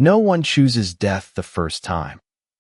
No one chooses death the first time.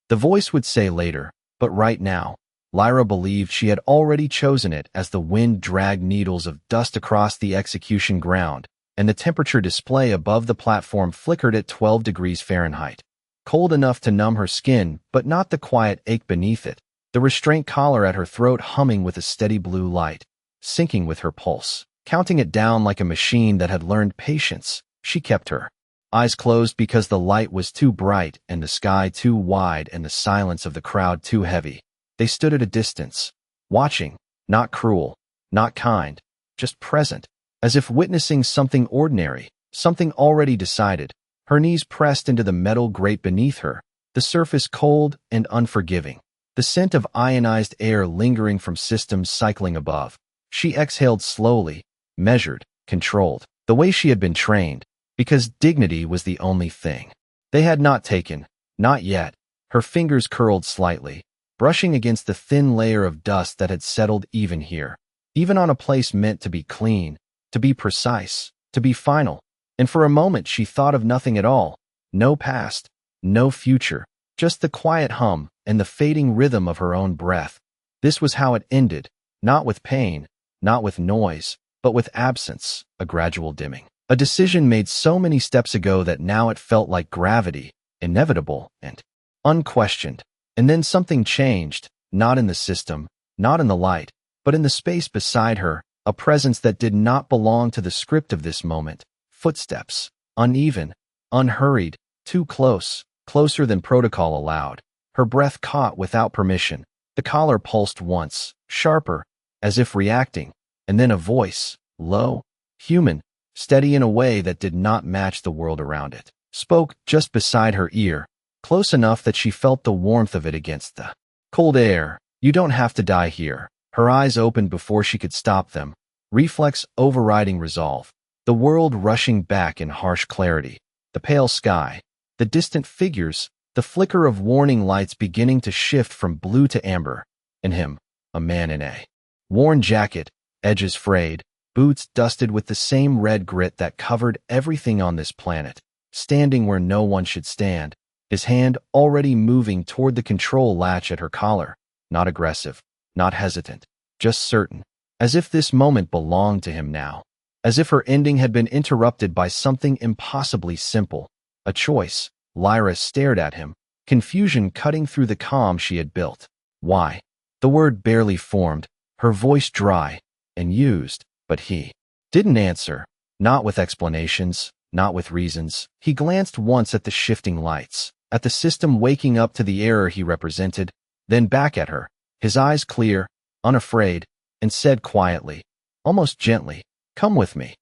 The voice would say later, but right now, Lyra believed she had already chosen it as the wind dragged needles of dust across the execution ground, and the temperature display above the platform flickered at 12 degrees Fahrenheit. Cold enough to numb her skin, but not the quiet ache beneath it. The restraint collar at her throat humming with a steady blue light, syncing with her pulse. Counting it down like a machine that had learned patience, she kept her eyes closed because the light was too bright and the sky too wide and the silence of the crowd too heavy. They stood at a distance, watching, not cruel, not kind, just present, as if witnessing something ordinary, something already decided. Her knees pressed into the metal grate beneath her, the surface cold and unforgiving, the scent of ionized air lingering from systems cycling above. She exhaled slowly, measured, controlled, the way she had been trained, because dignity was the only thing they had not taken, not yet. Her fingers curled slightly, brushing against the thin layer of dust that had settled even here, even on a place meant to be clean, to be precise, to be final. And for a moment she thought of nothing at all, no past, no future, just the quiet hum and the fading rhythm of her own breath. This was how it ended, not with pain, not with noise, but with absence, a gradual dimming. A decision made so many steps ago that now it felt like gravity, inevitable and unquestioned. And then something changed, not in the system, not in the light, but in the space beside her, a presence that did not belong to the script of this moment. Footsteps, uneven, unhurried, too close, closer than protocol allowed. Her breath caught without permission. The collar pulsed once, sharper, as if reacting, and then a voice, low, human, steady in a way that did not match the world around it, spoke just beside her ear, close enough that she felt the warmth of it against the cold air. You don't have to die here. Her eyes opened before she could stop them, reflex overriding resolve. The world rushing back in harsh clarity, the pale sky, the distant figures, the flicker of warning lights beginning to shift from blue to amber, and him, a man in a worn jacket, edges frayed, boots dusted with the same red grit that covered everything on this planet, standing where no one should stand, his hand already moving toward the control latch at her collar, not aggressive, not hesitant, just certain, as if this moment belonged to him now. As if her ending had been interrupted by something impossibly simple, a choice. Lyra stared at him, confusion cutting through the calm she had built. Why? The word barely formed, her voice dry and used, but he didn't answer, not with explanations, not with reasons. He glanced once at the shifting lights, at the system waking up to the error he represented, then back at her, his eyes clear, unafraid, and said quietly, almost gently, "Come with me."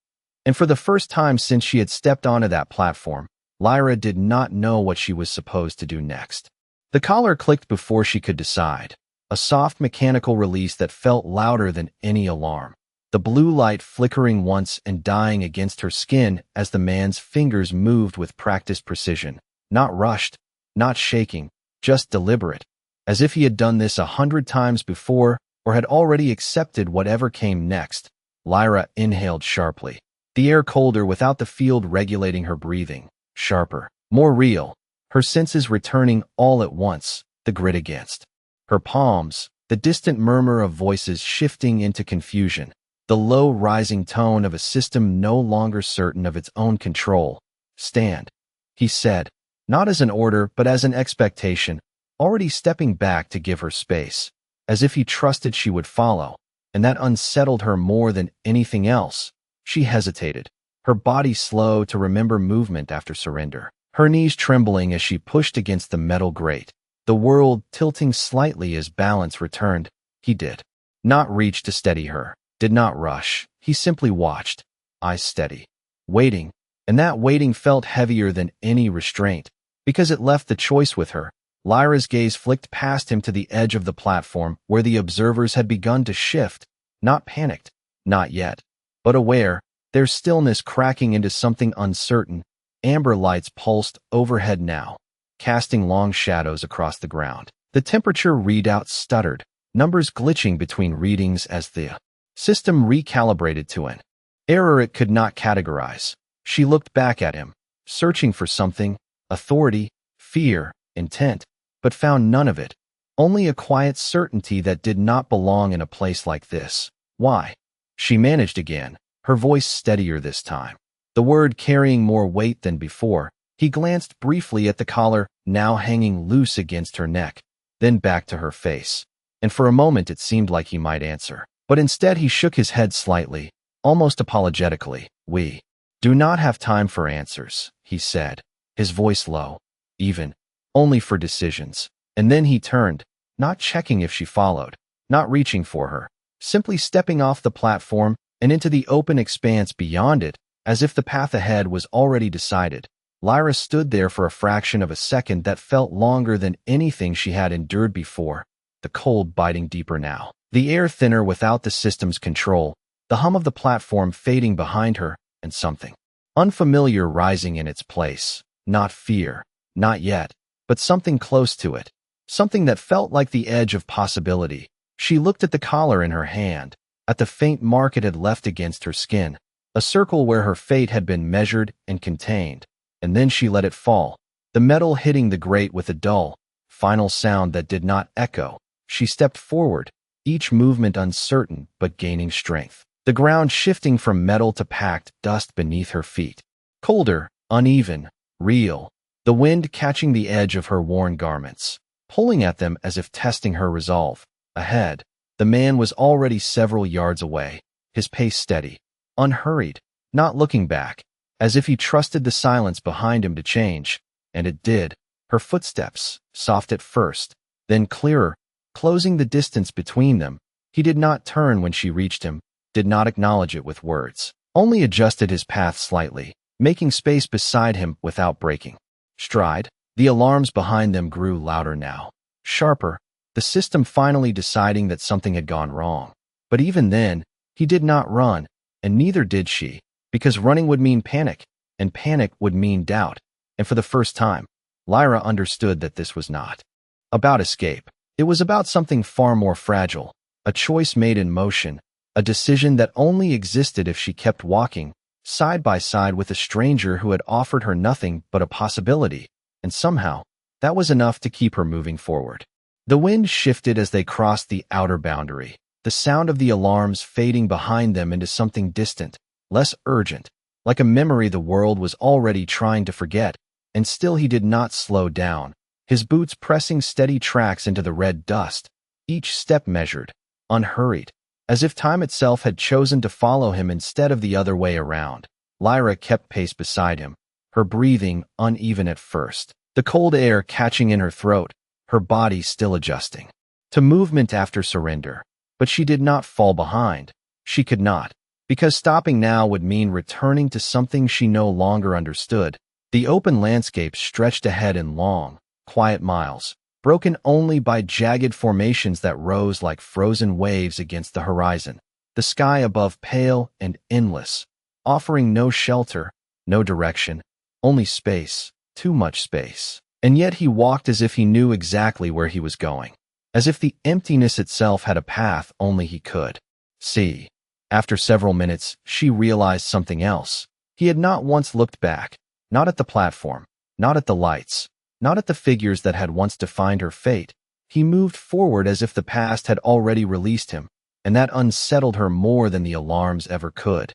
And for the first time since she had stepped onto that platform, Lyra did not know what she was supposed to do next. The collar clicked before she could decide, a soft mechanical release that felt louder than any alarm. The blue light flickering once and dying against her skin as the man's fingers moved with practiced precision, not rushed, not shaking, just deliberate, as if he had done this 100 times before or had already accepted whatever came next. Lyra inhaled sharply, the air colder without the field regulating her breathing, sharper, more real, her senses returning all at once, the grit against her palms, the distant murmur of voices shifting into confusion, the low rising tone of a system no longer certain of its own control. "Stand," he said, not as an order but as an expectation, already stepping back to give her space, as if he trusted she would follow. And that unsettled her more than anything else. She hesitated, her body slow to remember movement after surrender, her knees trembling as she pushed against the metal grate, the world tilting slightly as balance returned. He did not reach to steady her, did not rush. He simply watched, eyes steady, waiting, and that waiting felt heavier than any restraint, because it left the choice with her. Lyra's gaze flicked past him to the edge of the platform where the observers had begun to shift, not panicked, not yet, but aware, their stillness cracking into something uncertain. Amber lights pulsed overhead now, casting long shadows across the ground. The temperature readout stuttered, numbers glitching between readings as the system recalibrated to an error it could not categorize. She looked back at him, searching for something, authority, fear, intent, but found none of it. Only a quiet certainty that did not belong in a place like this. Why? She managed again, her voice steadier this time, the word carrying more weight than before. He glanced briefly at the collar, now hanging loose against her neck, then back to her face. And for a moment it seemed like he might answer. But instead he shook his head slightly, almost apologetically. "We do not have time for answers," he said, his voice low, even, "only for decisions." And then he turned, not checking if she followed, not reaching for her, simply stepping off the platform and into the open expanse beyond it, as if the path ahead was already decided. Lyra stood there for a fraction of a second that felt longer than anything she had endured before, the cold biting deeper now, the air thinner without the system's control, the hum of the platform fading behind her, and something unfamiliar rising in its place. Not fear, not yet, but something close to it, something that felt like the edge of possibility. She looked at the collar in her hand, at the faint mark it had left against her skin, a circle where her fate had been measured and contained. And then she let it fall, the metal hitting the grate with a dull, final sound that did not echo. She stepped forward, each movement uncertain but gaining strength, the ground shifting from metal to packed dust beneath her feet. Colder, uneven, real, the wind catching the edge of her worn garments, pulling at them as if testing her resolve. Ahead, the man was already several yards away, his pace steady, unhurried, not looking back, as if he trusted the silence behind him to change. And it did. Her footsteps, soft at first, then clearer, closing the distance between them. He did not turn when she reached him, did not acknowledge it with words, only adjusted his path slightly, making space beside him without breaking stride. The alarms behind them grew louder now, sharper, the system finally deciding that something had gone wrong. But even then, he did not run, and neither did she. Because running would mean panic, and panic would mean doubt. And for the first time, Lyra understood that this was not about escape. It was about something far more fragile, a choice made in motion, a decision that only existed if she kept walking, side by side with a stranger who had offered her nothing but a possibility. And somehow, that was enough to keep her moving forward. The wind shifted as they crossed the outer boundary, the sound of the alarms fading behind them into something distant, less urgent, like a memory the world was already trying to forget. And still he did not slow down, his boots pressing steady tracks into the red dust, each step measured, unhurried, as if time itself had chosen to follow him instead of the other way around. Lyra kept pace beside him, her breathing uneven at first, the cold air catching in her throat, her body still adjusting to movement after surrender. But she did not fall behind. She could not. Because stopping now would mean returning to something she no longer understood. The open landscape stretched ahead in long, quiet miles, broken only by jagged formations that rose like frozen waves against the horizon. The sky above pale and endless, offering no shelter, no direction, only space, too much space. And yet he walked as if he knew exactly where he was going, as if the emptiness itself had a path only he could see. After several minutes, she realized something else. He had not once looked back, not at the platform, not at the lights, not at the figures that had once defined her fate. He moved forward as if the past had already released him, and that unsettled her more than the alarms ever could.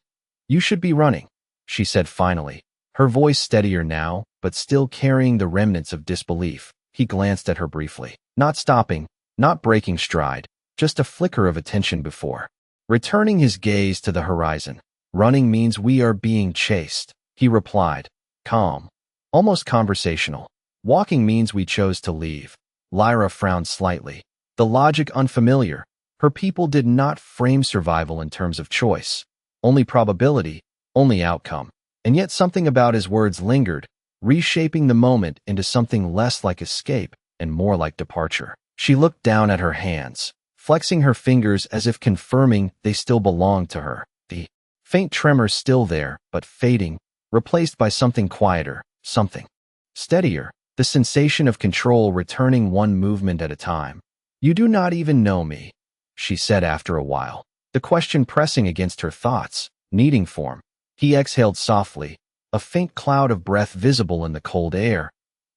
"You should be running," she said finally, her voice steadier now, but still carrying the remnants of disbelief. He glanced at her briefly, not stopping, not breaking stride, just a flicker of attention before returning his gaze to the horizon. "Running means we are being chased," he replied, calm, almost conversational. "Walking means we chose to leave." Lyra frowned slightly, the logic unfamiliar. Her people did not frame survival in terms of choice, only probability, only outcome. And yet something about his words lingered, reshaping the moment into something less like escape and more like departure. She looked down at her hands, flexing her fingers as if confirming they still belonged to her. The faint tremor still there, but fading, replaced by something quieter, something steadier, the sensation of control returning one movement at a time. "You do not even know me," she said after a while, the question pressing against her thoughts, needing form. He exhaled softly, a faint cloud of breath visible in the cold air,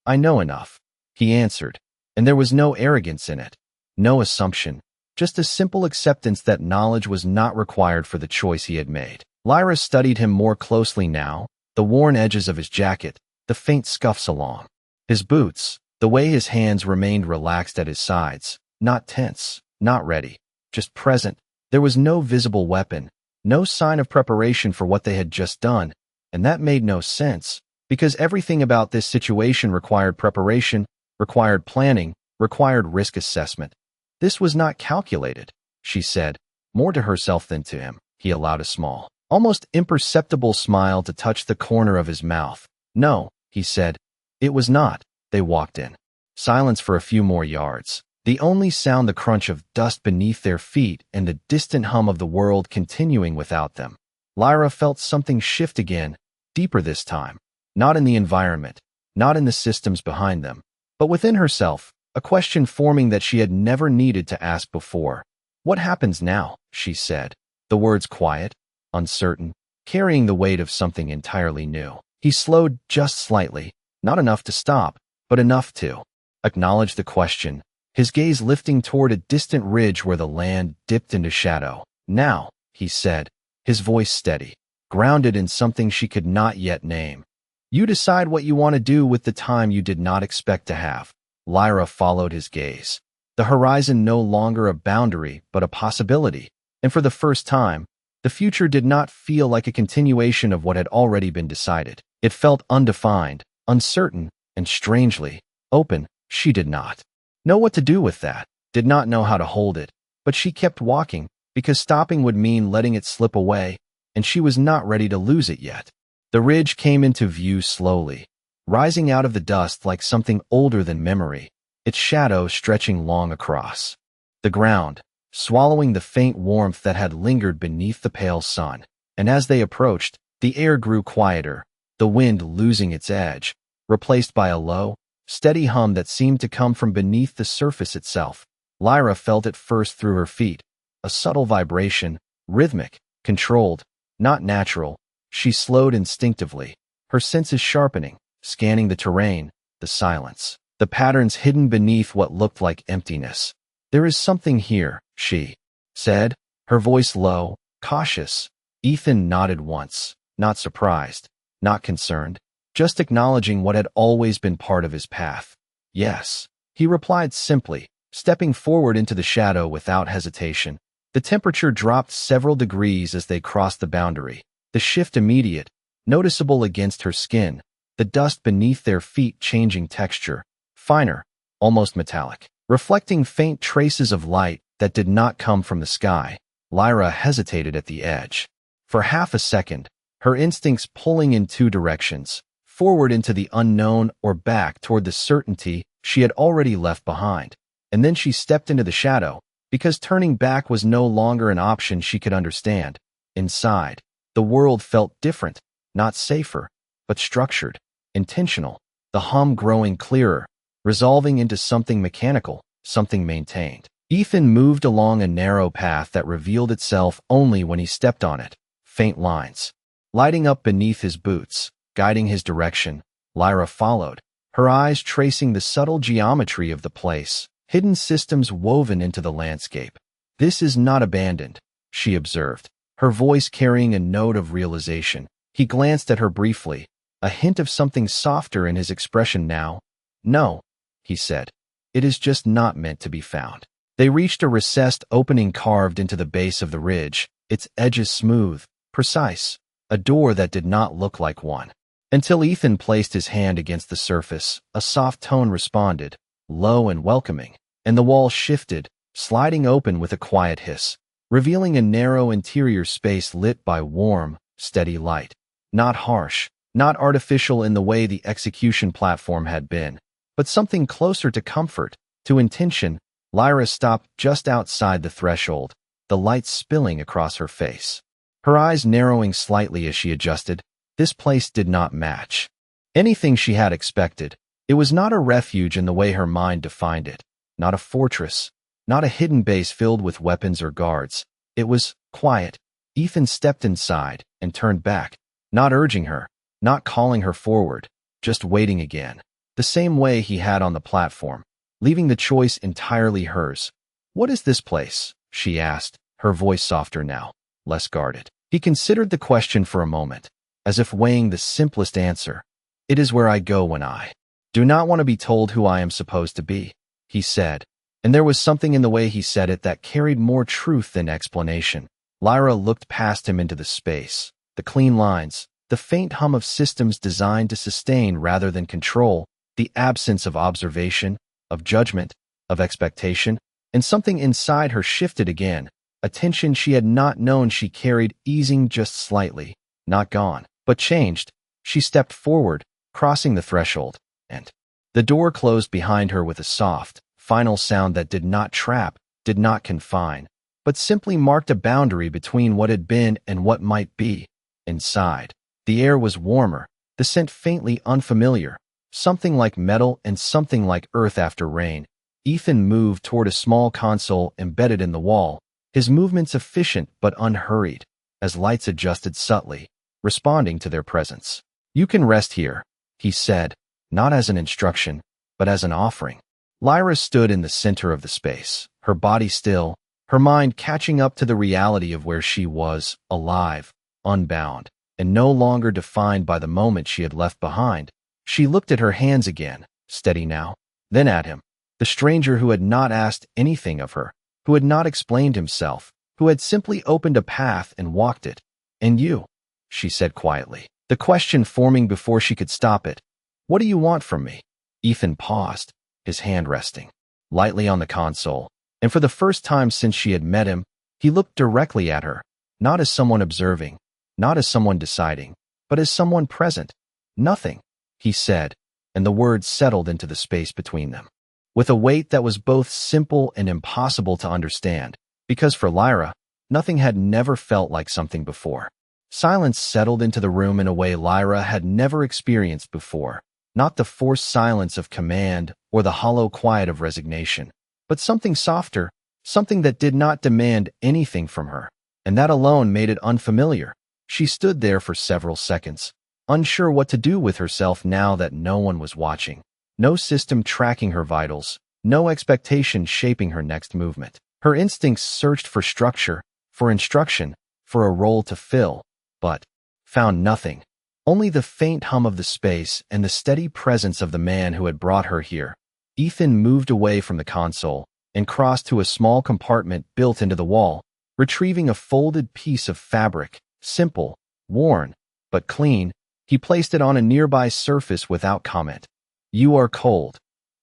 I know enough, he answered, and there was no arrogance in it, no assumption, just a simple acceptance that knowledge was not required for the choice he had made. Lyra studied him more closely now, the worn edges of his jacket, the faint scuffs along his boots, the way his hands remained relaxed at his sides, not tense, not ready, just present. There was no visible weapon, no sign of preparation for what they had just done, and that made no sense, because everything about this situation required preparation, required planning, required risk assessment. This was not calculated, she said, more to herself than to him. He allowed a small, almost imperceptible smile to touch the corner of his mouth. No, he said, it was not. They walked in silence for a few more yards, the only sound the crunch of dust beneath their feet and the distant hum of the world continuing without them. Lyra felt something shift again, deeper this time, not in the environment, not in the systems behind them, but within herself, a question forming that she had never needed to ask before. What happens now? She said, the words quiet, uncertain, carrying the weight of something entirely new. He slowed just slightly, not enough to stop, but enough to acknowledge the question, his gaze lifting toward a distant ridge where the land dipped into shadow. Now, he said, his voice steady, grounded in something she could not yet name. You decide what you want to do with the time you did not expect to have. Lyra followed his gaze. The horizon no longer a boundary, but a possibility. And for the first time, the future did not feel like a continuation of what had already been decided. It felt undefined, uncertain, and strangely open. She did not know what to do with that, did not know how to hold it, but she kept walking, because stopping would mean letting it slip away, and she was not ready to lose it yet. The ridge came into view slowly, rising out of the dust like something older than memory, its shadow stretching long across the ground, swallowing the faint warmth that had lingered beneath the pale sun. And as they approached, the air grew quieter, the wind losing its edge, replaced by a low, steady hum that seemed to come from beneath the surface itself. Lyra felt it first through her feet, a subtle vibration, rhythmic, controlled, not natural. She slowed instinctively, her senses sharpening, scanning the terrain, the silence, the patterns hidden beneath what looked like emptiness. There is something here, she said, her voice low, cautious. Ethan nodded once, not surprised, not concerned, just acknowledging what had always been part of his path. Yes, he replied simply, stepping forward into the shadow without hesitation. The temperature dropped several degrees as they crossed the boundary, the shift immediate, noticeable against her skin, the dust beneath their feet changing texture, finer, almost metallic, reflecting faint traces of light that did not come from the sky. Lyra hesitated at the edge. For half a second, her instincts pulling in two directions, forward into the unknown or back toward the certainty she had already left behind. And then she stepped into the shadow, because turning back was no longer an option she could understand. Inside, the world felt different, not safer, but structured, intentional, the hum growing clearer, resolving into something mechanical, something maintained. Ethan moved along a narrow path that revealed itself only when he stepped on it, faint lines lighting up beneath his boots, guiding his direction. Lyra followed, her eyes tracing the subtle geometry of the place, hidden systems woven into the landscape. This is not abandoned, she observed, her voice carrying a note of realization. He glanced at her briefly, a hint of something softer in his expression now. No, he said, it is just not meant to be found. They reached a recessed opening carved into the base of the ridge, its edges smooth, precise, a door that did not look like one. Until Ethan placed his hand against the surface, a soft tone responded, low and welcoming, and the wall shifted, sliding open with a quiet hiss, revealing a narrow interior space lit by warm, steady light. Not harsh, not artificial in the way the execution platform had been, but something closer to comfort, to intention. Lyra stopped just outside the threshold, the light spilling across her face, her eyes narrowing slightly as she adjusted. This place did not match anything she had expected. It was not a refuge in the way her mind defined it, not a fortress, not a hidden base filled with weapons or guards. It was quiet. Ethan stepped inside and turned back, not urging her, not calling her forward, just waiting again. the same way he had on the platform, leaving the choice entirely hers. "What is this place?" she asked, her voice softer now, less guarded. He considered the question for a moment, as if weighing the simplest answer. "It is where I go when I do not want to be told who I am supposed to be," he said, and there was something in the way he said it that carried more truth than explanation. Lyra looked past him into the space, the clean lines, the faint hum of systems designed to sustain rather than control, the absence of observation, of judgment, of expectation, and something inside her shifted again, a tension she had not known she carried easing just slightly, not gone, but changed. She stepped forward, crossing the threshold, and the door closed behind her with a soft, final sound that did not trap, did not confine, but simply marked a boundary between what had been and what might be. Inside, the air was warmer, the scent faintly unfamiliar, something like metal and something like earth after rain. Ethan moved toward a small console embedded in the wall, his movements efficient but unhurried, as lights adjusted subtly, responding to their presence. "You can rest here," he said, not as an instruction, but as an offering. Lyra stood in the center of the space, her body still, her mind catching up to the reality of where she was, alive, unbound, and no longer defined by the moment she had left behind. She looked at her hands again, steady now, then at him, the stranger who had not asked anything of her, who had not explained himself, who had simply opened a path and walked it. "And you?" she said quietly, the question forming before she could stop it. "What do you want from me?" Ethan paused, his hand resting lightly on the console, and for the first time since she had met him, he looked directly at her, not as someone observing, not as someone deciding, but as someone present. "Nothing," he said, and the words settled into the space between them, with a weight that was both simple and impossible to understand, because for Lyra, nothing had never felt like something before. Silence settled into the room in a way Lyra had never experienced before, not the forced silence of command or the hollow quiet of resignation, but something softer, something that did not demand anything from her, and that alone made it unfamiliar. She stood there for several seconds, unsure what to do with herself now that no one was watching, no system tracking her vitals, no expectation shaping her next movement. Her instincts searched for structure, for instruction, for a role to fill, but found nothing. Only the faint hum of the space and the steady presence of the man who had brought her here. Ethan moved away from the console and crossed to a small compartment built into the wall, retrieving a folded piece of fabric, simple, worn, but clean. He placed it on a nearby surface without comment. "You are cold,"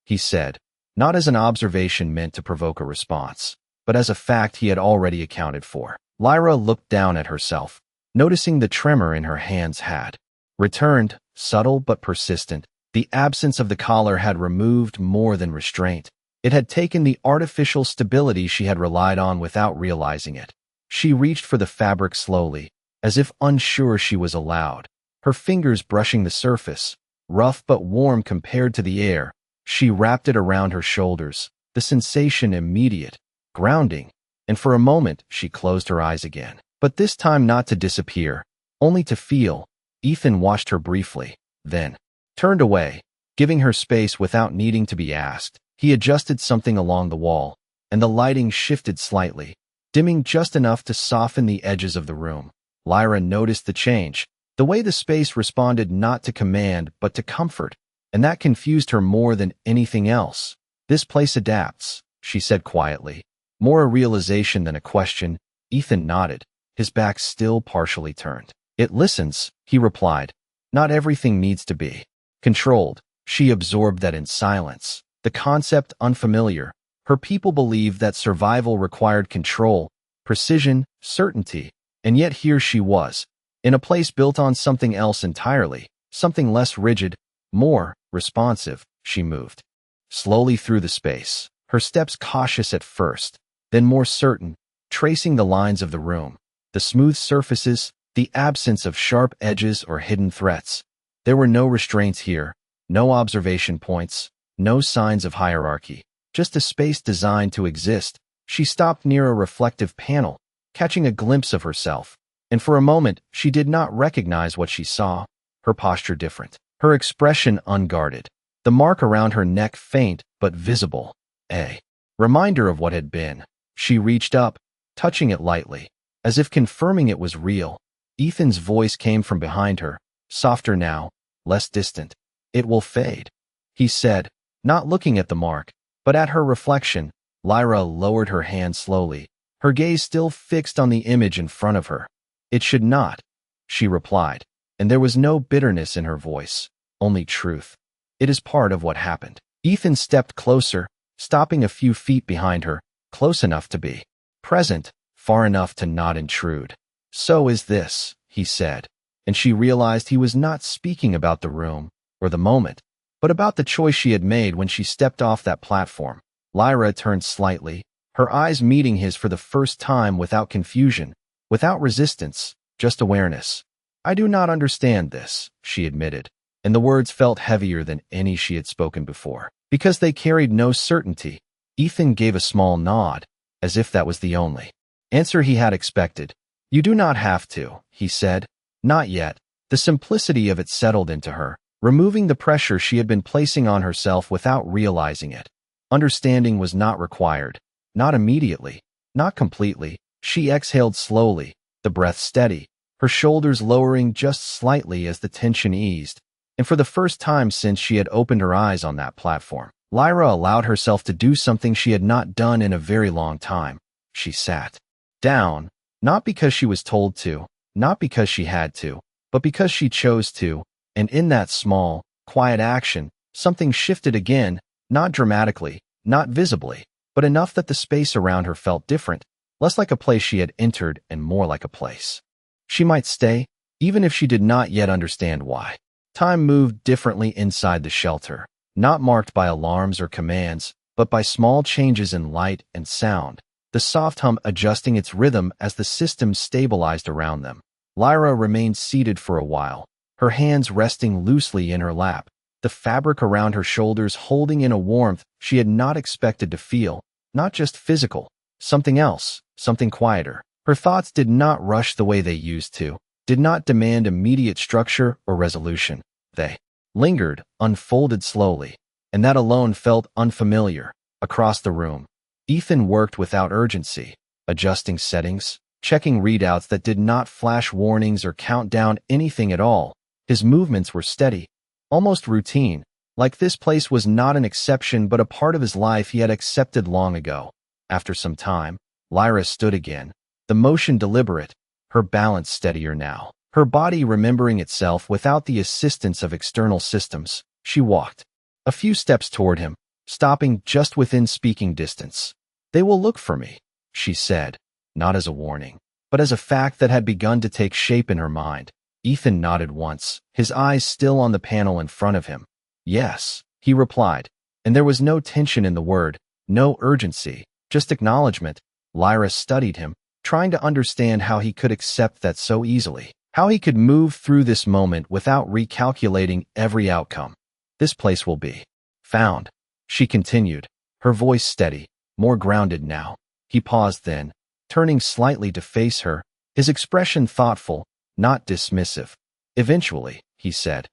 he said, not as an observation meant to provoke a response, but as a fact he had already accounted for. Lyra looked down at herself, noticing the tremor in her hands had returned, subtle but persistent. The absence of the collar had removed more than restraint. It had taken the artificial stability she had relied on without realizing it. She reached for the fabric slowly, as if unsure she was allowed, her fingers brushing the surface, rough but warm compared to the air. She wrapped it around her shoulders, the sensation immediate, grounding, and for a moment she closed her eyes again. But this time not to disappear, only to feel. Ethan watched her briefly, then turned away, giving her space without needing to be asked. He adjusted something along the wall, and the lighting shifted slightly, dimming just enough to soften the edges of the room. Lyra noticed the change, the way the space responded not to command but to comfort, and that confused her more than anything else. "This place adapts," she said quietly, more a realization than a question. Ethan nodded, his back still partially turned. "It listens," he replied. "Not everything needs to be controlled." She absorbed that in silence, the concept unfamiliar. Her people believed that survival required control, precision, certainty, and yet here she was, in a place built on something else entirely, something less rigid, more responsive. She moved slowly through the space, her steps cautious at first, then more certain, tracing the lines of the room, the smooth surfaces, the absence of sharp edges or hidden threats. There were no restraints here, no observation points, no signs of hierarchy, just a space designed to exist. She stopped near a reflective panel, catching a glimpse of herself, and for a moment she did not recognize what she saw, her posture different, her expression unguarded. the mark around her neck faint but visible, a reminder of what had been. She reached up, touching it lightly, as if confirming it was real. Ethan's voice came from behind her, softer now, less distant. "It will fade," he said, not looking at the mark, but at her reflection. Lyra lowered her hand slowly, her gaze still fixed on the image in front of her. "It should not," she replied, and there was no bitterness in her voice, only truth. "It is part of what happened." Ethan stepped closer, stopping a few feet behind her, close enough to be present, far enough to not intrude. "So is this," he said, and she realized he was not speaking about the room or the moment, but about the choice she had made when she stepped off that platform. Lyra turned slightly, her eyes meeting his for the first time without confusion, without resistance, just awareness. "I do not understand this," she admitted, and the words felt heavier than any she had spoken before, because they carried no certainty. Ethan gave a small nod, as if that was the only answer he had expected. "You do not have to," he said. "Not yet." The simplicity of it settled into her, removing the pressure she had been placing on herself without realizing it. Understanding was not required. Not immediately. Not completely. She exhaled slowly, the breath steady, her shoulders lowering just slightly as the tension eased. And for the first time since she had opened her eyes on that platform, Lyra allowed herself to do something she had not done in a very long time. She sat down, not because she was told to, not because she had to, but because she chose to, and in that small, quiet action, something shifted again, not dramatically, not visibly, but enough that the space around her felt different, less like a place she had entered and more like a place she might stay, even if she did not yet understand why. Time moved differently inside the shelter, not marked by alarms or commands, but by small changes in light and sound, the soft hum adjusting its rhythm as the system stabilized around them. Lyra remained seated for a while, her hands resting loosely in her lap, the fabric around her shoulders holding in a warmth she had not expected to feel, not just physical, something else, something quieter. Her thoughts did not rush the way they used to, did not demand immediate structure or resolution. They lingered, unfolded slowly, and that alone felt unfamiliar. Across the room, Ethan worked without urgency, adjusting settings, checking readouts that did not flash warnings or count down anything at all. His movements were steady, almost routine, like this place was not an exception but a part of his life he had accepted long ago. After some time, Lyra stood again, the motion deliberate, her balance steadier now, her body remembering itself without the assistance of external systems. She walked a few steps toward him, stopping just within speaking distance. "They will look for me," she said, not as a warning, but as a fact that had begun to take shape in her mind. Ethan nodded once, his eyes still on the panel in front of him. "Yes," he replied, and there was no tension in the word, no urgency, just acknowledgement. Lyra studied him, trying to understand how he could accept that so easily, how he could move through this moment without recalculating every outcome. "This place will be found," she continued, her voice steady, more grounded now. He paused then, turning slightly to face her, his expression thoughtful, not dismissive. "Eventually," he said.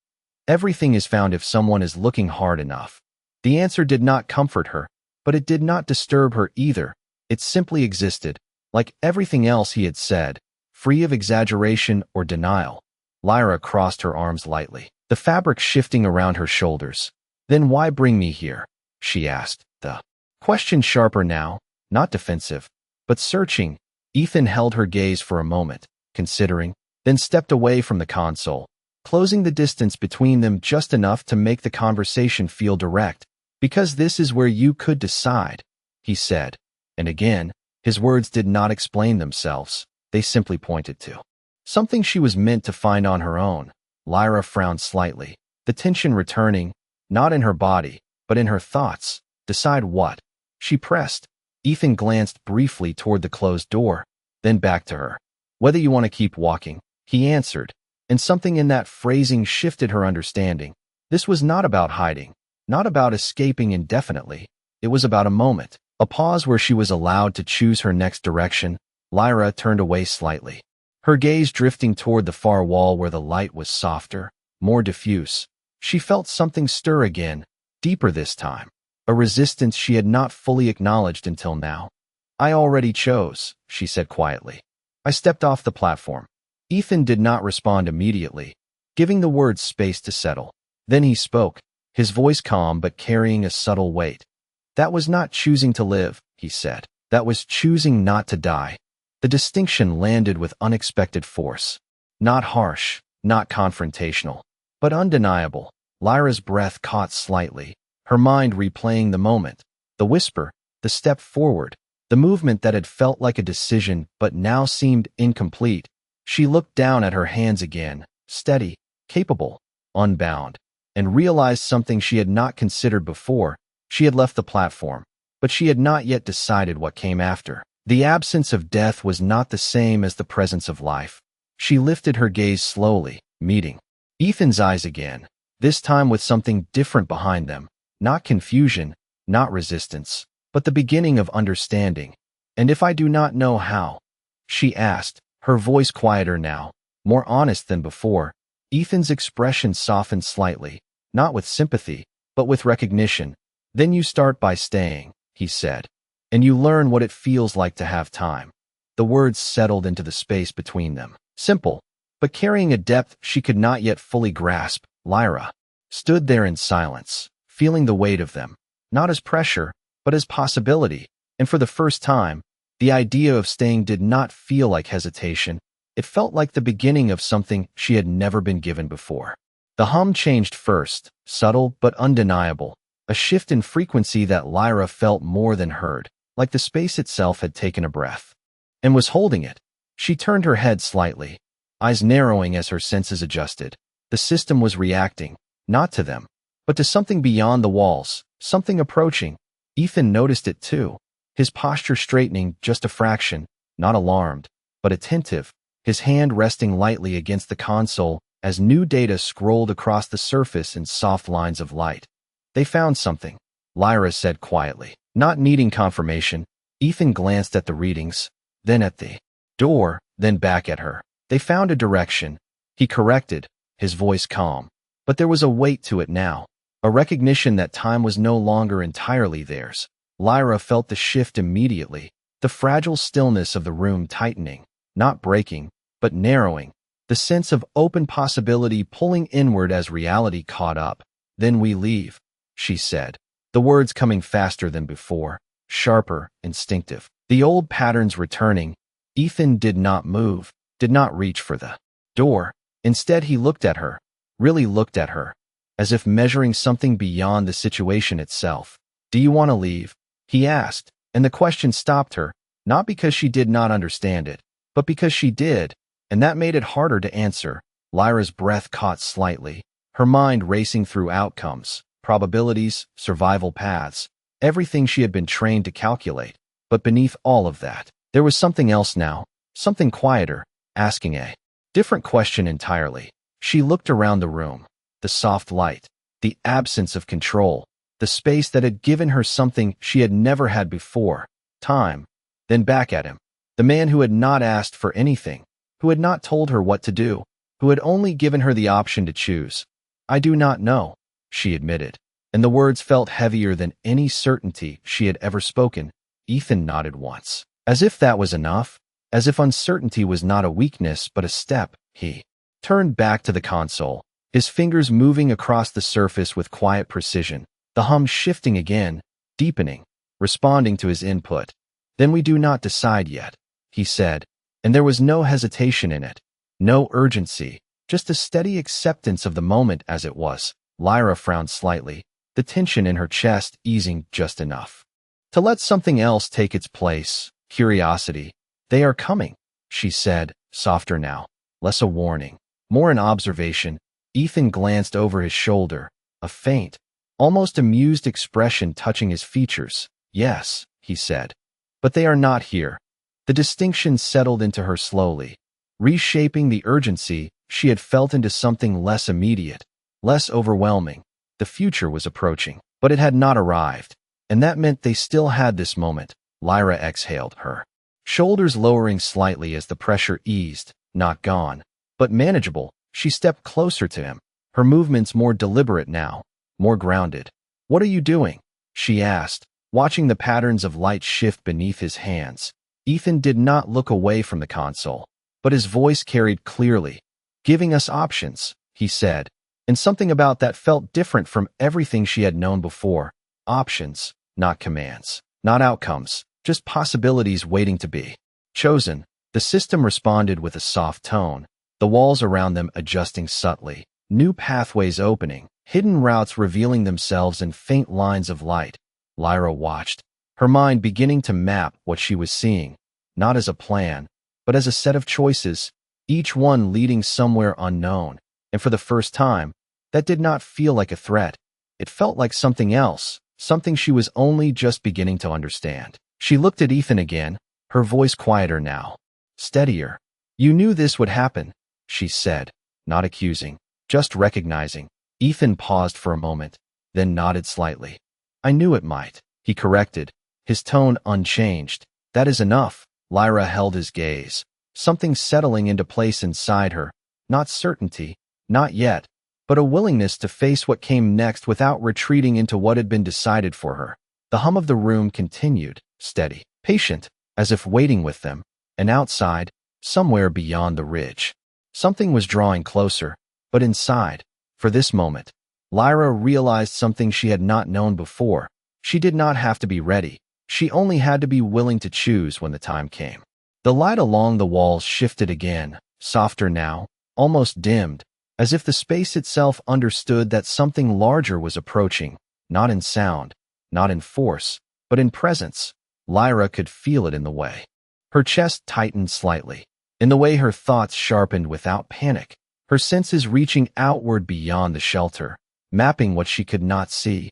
"Everything is found if someone is looking hard enough." The answer did not comfort her, but it did not disturb her either. It simply existed, like everything else he had said, free of exaggeration or denial. Lyra crossed her arms lightly, the fabric shifting around her shoulders. "Then why bring me here?" she asked, the question sharper now, not defensive, but searching. Ethan held her gaze for a moment, considering, then stepped away from the console, closing the distance between them just enough to make the conversation feel direct. "Because this is where you could decide," he said, and again, his words did not explain themselves, they simply pointed to something she was meant to find on her own. Lyra frowned slightly, the tension returning, not in her body, but in her thoughts. "Decide what?" she pressed. Ethan glanced briefly toward the closed door, then back to her. "Whether you want to keep walking," he answered, and something in that phrasing shifted her understanding. This was not about hiding, not about escaping indefinitely. It was about a moment, a pause where she was allowed to choose her next direction. Lyra turned away slightly, her gaze drifting toward the far wall where the light was softer, more diffuse. She felt something stir again, deeper this time, a resistance she had not fully acknowledged until now. "I already chose," she said quietly. I stepped off the platform. Ethan did not respond immediately, giving the words space to settle. Then he spoke, his voice calm but carrying a subtle weight. "That was not choosing to live," he said. "That was choosing not to die." The distinction landed with unexpected force. Not harsh, not confrontational, but undeniable. Lyra's breath caught slightly, her mind replaying the moment, the whisper, the step forward, the movement that had felt like a decision but now seemed incomplete. She looked down at her hands again, steady, capable, unbound, and realized something she had not considered before. She had left the platform, but she had not yet decided what came after. The absence of death was not the same as the presence of life. She lifted her gaze slowly, meeting Ethan's eyes again, this time with something different behind them. Not confusion, not resistance, but the beginning of understanding. "And if I do not know how?" she asked, her voice quieter now, more honest than before. Ethan's expression softened slightly, not with sympathy, but with recognition. "Then you start by staying," he said, "and you learn what it feels like to have time." The words settled into the space between them. Simple, but carrying a depth she could not yet fully grasp. Lyra stood there in silence, feeling the weight of them, not as pressure, but as possibility. And for the first time, the idea of staying did not feel like hesitation. It felt like the beginning of something she had never been given before. The hum changed first, subtle but undeniable, a shift in frequency that Lyra felt more than heard, like the space itself had taken a breath and was holding it. She turned her head slightly, eyes narrowing as her senses adjusted. The system was reacting, not to them, but to something beyond the walls, something approaching. Ethan noticed it too, his posture straightening just a fraction, not alarmed, but attentive, his hand resting lightly against the console as new data scrolled across the surface in soft lines of light. "They found something," Lyra said quietly. Not needing confirmation, Ethan glanced at the readings, then at the door, then back at her. "They found a direction," he corrected, his voice calm. But there was a weight to it now, a recognition that time was no longer entirely theirs. Lyra felt the shift immediately, the fragile stillness of the room tightening, not breaking, but narrowing, the sense of open possibility pulling inward as reality caught up. "Then we leave," she said, the words coming faster than before, sharper, instinctive. The old patterns returning. Ethan did not move, did not reach for the door. Instead, he looked at her, really looked at her, as if measuring something beyond the situation itself. "Do you want to leave?" he asked, and the question stopped her, not because she did not understand it, but because she did, and that made it harder to answer. Lyra's breath caught slightly, her mind racing through outcomes, probabilities, survival paths, everything she had been trained to calculate. But beneath all of that, there was something else now, something quieter, asking a different question entirely. She looked around the room, the soft light, the absence of control, the space that had given her something she had never had before, time. Then back at him, the man who had not asked for anything, who had not told her what to do, who had only given her the option to choose. "I do not know," she admitted, and the words felt heavier than any certainty she had ever spoken. Ethan nodded once, as if that was enough, as if uncertainty was not a weakness but a step. He turned back to the console, his fingers moving across the surface with quiet precision, the hum shifting again, deepening, responding to his input. "Then we do not decide yet," he said, and there was no hesitation in it, no urgency, just a steady acceptance of the moment as it was. Lyra frowned slightly, the tension in her chest easing just enough to let something else take its place, curiosity. "They are coming," she said, softer now, less a warning, more an observation. Ethan glanced over his shoulder, a faint, almost amused expression touching his features. "Yes," he said, "but they are not here." The distinction settled into her slowly, reshaping the urgency she had felt into something less immediate, less overwhelming. The future was approaching, but it had not arrived, and that meant they still had this moment. Lyra exhaled, her shoulders lowering slightly as the pressure eased, not gone, but manageable. She stepped closer to him, her movements more deliberate now, more grounded. "What are you doing?" she asked, watching the patterns of light shift beneath his hands. Ethan did not look away from the console, but his voice carried clearly. "Giving us options," he said, and something about that felt different from everything she had known before. Options, not commands, not outcomes, just possibilities waiting to be chosen. The system responded with a soft tone, the walls around them adjusting subtly, new pathways opening, hidden routes revealing themselves in faint lines of light. Lyra watched, her mind beginning to map what she was seeing, not as a plan, but as a set of choices, each one leading somewhere unknown. And for the first time, that did not feel like a threat. It felt like something else, something she was only just beginning to understand. She looked at Ethan again, her voice quieter now, steadier. "You knew this would happen," she said, not accusing, just recognizing. Ethan paused for a moment, then nodded slightly. "I knew it might," he corrected, his tone unchanged. "That is enough." Lyra held his gaze, something settling into place inside her, not certainty, not yet, but a willingness to face what came next without retreating into what had been decided for her. The hum of the room continued, steady, patient, as if waiting with them, and outside, somewhere beyond the ridge, something was drawing closer, but inside, for this moment, Lyra realized something she had not known before. She did not have to be ready. She only had to be willing to choose when the time came. The light along the walls shifted again, softer now, almost dimmed, as if the space itself understood that something larger was approaching, not in sound, not in force, but in presence. Lyra could feel it in the way her chest tightened slightly, in the way her thoughts sharpened without panic, her senses reaching outward beyond the shelter, mapping what she could not see.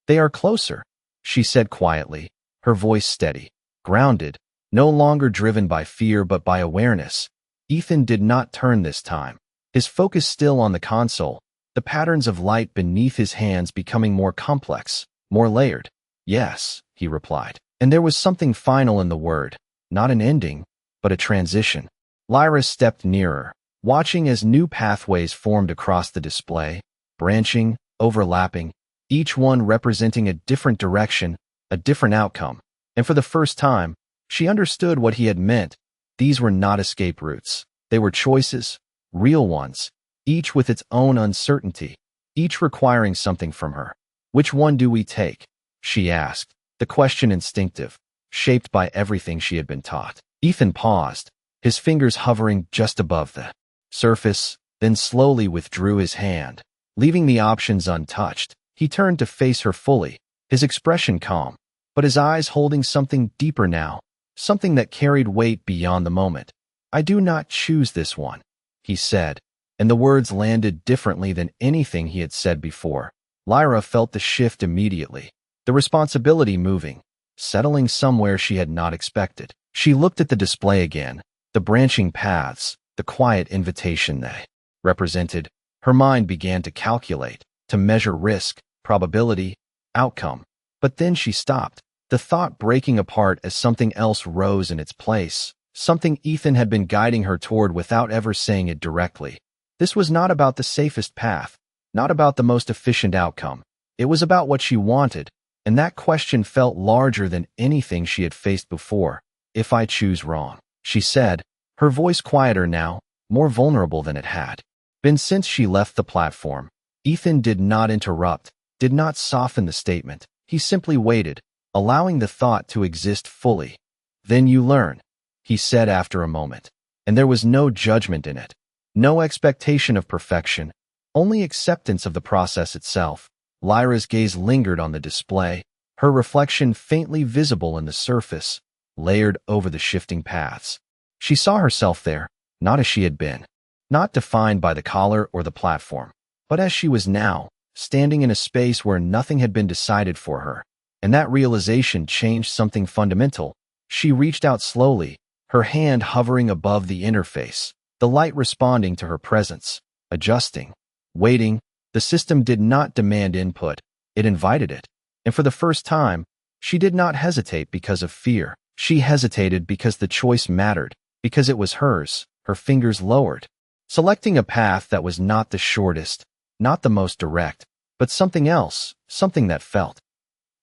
"They are closer," she said quietly, her voice steady, grounded, no longer driven by fear but by awareness. Ethan did not turn this time, his focus still on the console, the patterns of light beneath his hands becoming more complex, more layered. "Yes," he replied, and there was something final in the word, not an ending, but a transition. Lyra stepped nearer, watching as new pathways formed across the display, branching, overlapping, each one representing a different direction, a different outcome. And for the first time, she understood what he had meant. These were not escape routes. They were choices, real ones, each with its own uncertainty, each requiring something from her. "Which one do we take?" she asked, the question instinctive, shaped by everything she had been taught. Ethan paused, his fingers hovering just above the surface, then slowly withdrew his hand, leaving the options untouched. He turned to face her fully, his expression calm, but his eyes holding something deeper now, something that carried weight beyond the moment. "I do not choose this one," he said, and the words landed differently than anything he had said before. Lyra felt the shift immediately, the responsibility moving, settling somewhere she had not expected. She looked at the display again, the branching paths, the quiet invitation they represented. Her mind began to calculate, to measure risk, probability, outcome. But then she stopped, the thought breaking apart as something else rose in its place, something Ethan had been guiding her toward without ever saying it directly. This was not about the safest path, not about the most efficient outcome. It was about what she wanted, and that question felt larger than anything she had faced before. "If I choose wrong," she said, her voice quieter now, more vulnerable than it had been since she left the platform. Ethan did not interrupt, did not soften the statement. He simply waited, allowing the thought to exist fully. "Then you learn," he said after a moment, and there was no judgment in it, no expectation of perfection, only acceptance of the process itself. Lyra's gaze lingered on the display, her reflection faintly visible in the surface, layered over the shifting paths. She saw herself there, not as she had been, not defined by the collar or the platform, but as she was now, standing in a space where nothing had been decided for her. And that realization changed something fundamental. She reached out slowly, her hand hovering above the interface, the light responding to her presence, adjusting, waiting. The system did not demand input, it invited it. And for the first time, she did not hesitate because of fear. She hesitated because the choice mattered, because it was hers. Her fingers lowered, selecting a path that was not the shortest, not the most direct, but something else, something that felt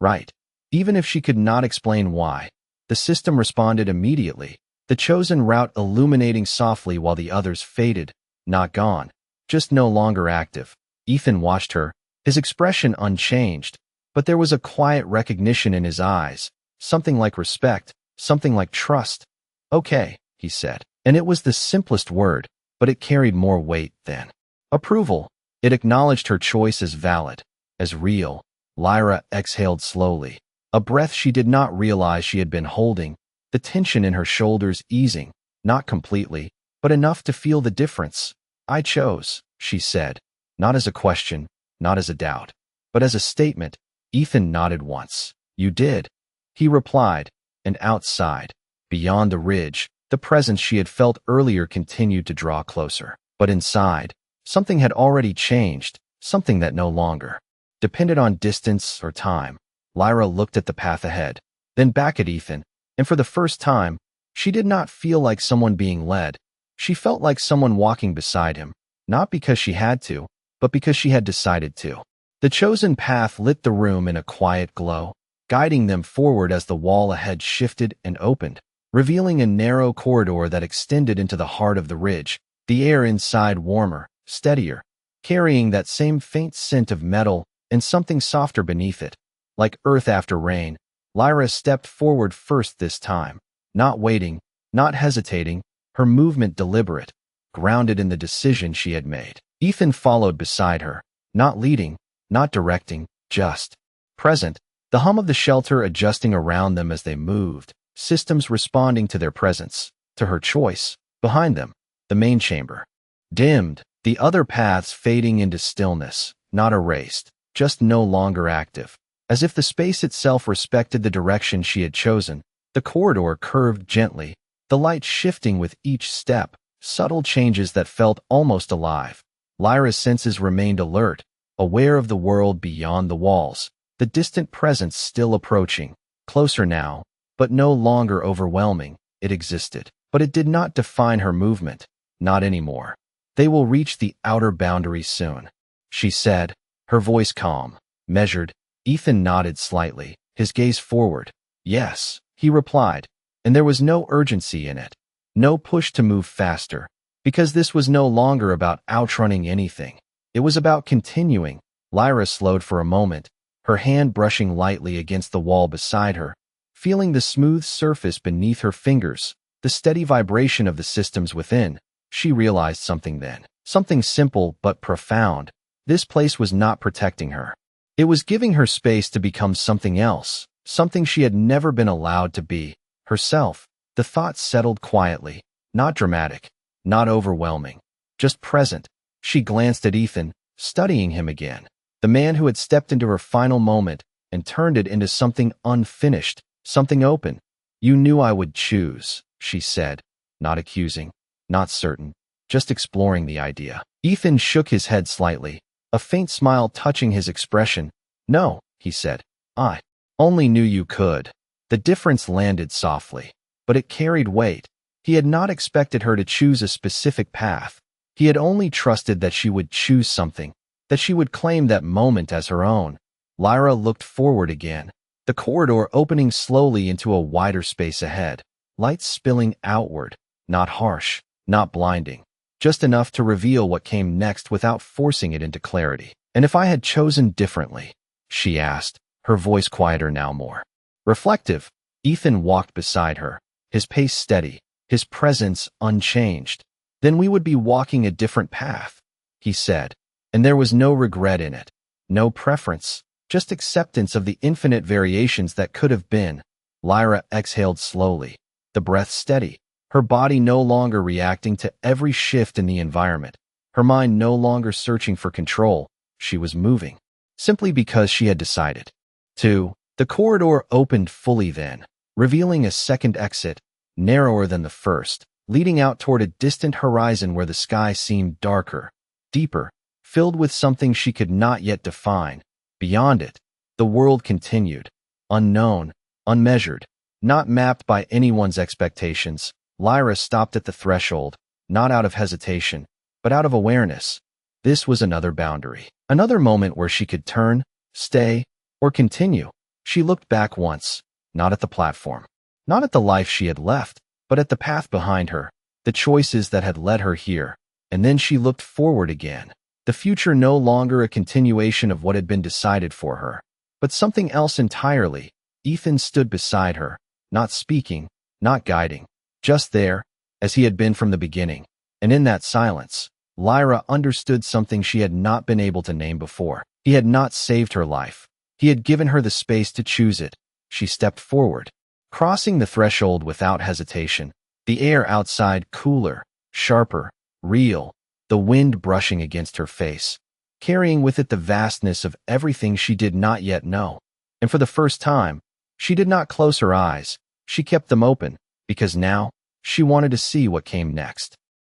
right. Even if she could not explain why, the system responded immediately, the chosen route illuminating softly while the others faded, not gone, just no longer active. Ethan watched her, his expression unchanged, but there was a quiet recognition in his eyes, something like respect, something like trust. Okay, he said. And it was the simplest word, but it carried more weight than approval. It acknowledged her choice as valid, as real. Lyra exhaled slowly, a breath she did not realize she had been holding, the tension in her shoulders easing, not completely, but enough to feel the difference. I chose, she said, not as a question, not as a doubt, but as a statement. Ethan nodded once. You did, he replied, and outside, beyond the ridge, the presence she had felt earlier continued to draw closer. But inside, something had already changed, something that no longer depended on distance or time. Lyra looked at the path ahead, then back at Ethan, and for the first time, she did not feel like someone being led. She felt like someone walking beside him, not because she had to, but because she had decided to. The chosen path lit the room in a quiet glow, guiding them forward as the wall ahead shifted and opened, revealing a narrow corridor that extended into the heart of the ridge, the air inside warmer, steadier, carrying that same faint scent of metal and something softer beneath it. Like earth after rain, Lyra stepped forward first this time, not waiting, not hesitating, her movement deliberate, grounded in the decision she had made. Ethan followed beside her, not leading, not directing, just present, the hum of the shelter adjusting around them as they moved, systems responding to their presence, to her choice. Behind them, the main chamber dimmed, the other paths fading into stillness, not erased, just no longer active. As if the space itself respected the direction she had chosen, the corridor curved gently, the light shifting with each step, subtle changes that felt almost alive. Lyra's senses remained alert, aware of the world beyond the walls, the distant presence still approaching, closer now, but no longer overwhelming. It existed, but it did not define her movement, not anymore. They will reach the outer boundary soon, she said, her voice calm, measured. Ethan nodded slightly, his gaze forward. Yes, he replied, and there was no urgency in it, no push to move faster, because this was no longer about outrunning anything. It was about continuing. Lyra slowed for a moment, her hand brushing lightly against the wall beside her, feeling the smooth surface beneath her fingers, the steady vibration of the systems within. She realized something then, something simple but profound. This place was not protecting her. It was giving her space to become something else, something she had never been allowed to be, herself. The thought settled quietly, not dramatic, not overwhelming, just present. She glanced at Ethan, studying him again, the man who had stepped into her final moment and turned it into something unfinished, something open. You knew I would choose, she said, not accusing, not certain, just exploring the idea. Ethan shook his head slightly, a faint smile touching his expression. No, he said, I only knew you could. The difference landed softly, but it carried weight. He had not expected her to choose a specific path. He had only trusted that she would choose something, that she would claim that moment as her own. Lyra looked forward again, the corridor opening slowly into a wider space ahead, light spilling outward, not harsh, not blinding, just enough to reveal what came next without forcing it into clarity. And if I had chosen differently? She asked, her voice quieter now, more reflective. Ethan walked beside her, his pace steady, his presence unchanged. Then we would be walking a different path, he said, and there was no regret in it, no preference, just acceptance of the infinite variations that could have been. Lyra exhaled slowly, the breath steady, her body no longer reacting to every shift in the environment, her mind no longer searching for control. She was moving, simply because she had decided to. The corridor opened fully then, revealing a second exit, narrower than the first, leading out toward a distant horizon where the sky seemed darker, deeper, filled with something she could not yet define. Beyond it, the world continued, unknown, unmeasured, not mapped by anyone's expectations. Lyra stopped at the threshold, not out of hesitation, but out of awareness. This was another boundary, another moment where she could turn, stay, or continue. She looked back once, not at the platform, not at the life she had left, but at the path behind her, the choices that had led her here. And then she looked forward again. The future no longer a continuation of what had been decided for her, but something else entirely. Ethan stood beside her, not speaking, not guiding, just there, as he had been from the beginning. And in that silence, Lyra understood something she had not been able to name before. He had not saved her life. He had given her the space to choose it. She stepped forward, crossing the threshold without hesitation, the air outside cooler, sharper, real, the wind brushing against her face, carrying with it the vastness of everything she did not yet know. And for the first time, she did not close her eyes. She kept them open, because now, she wanted to see what came next.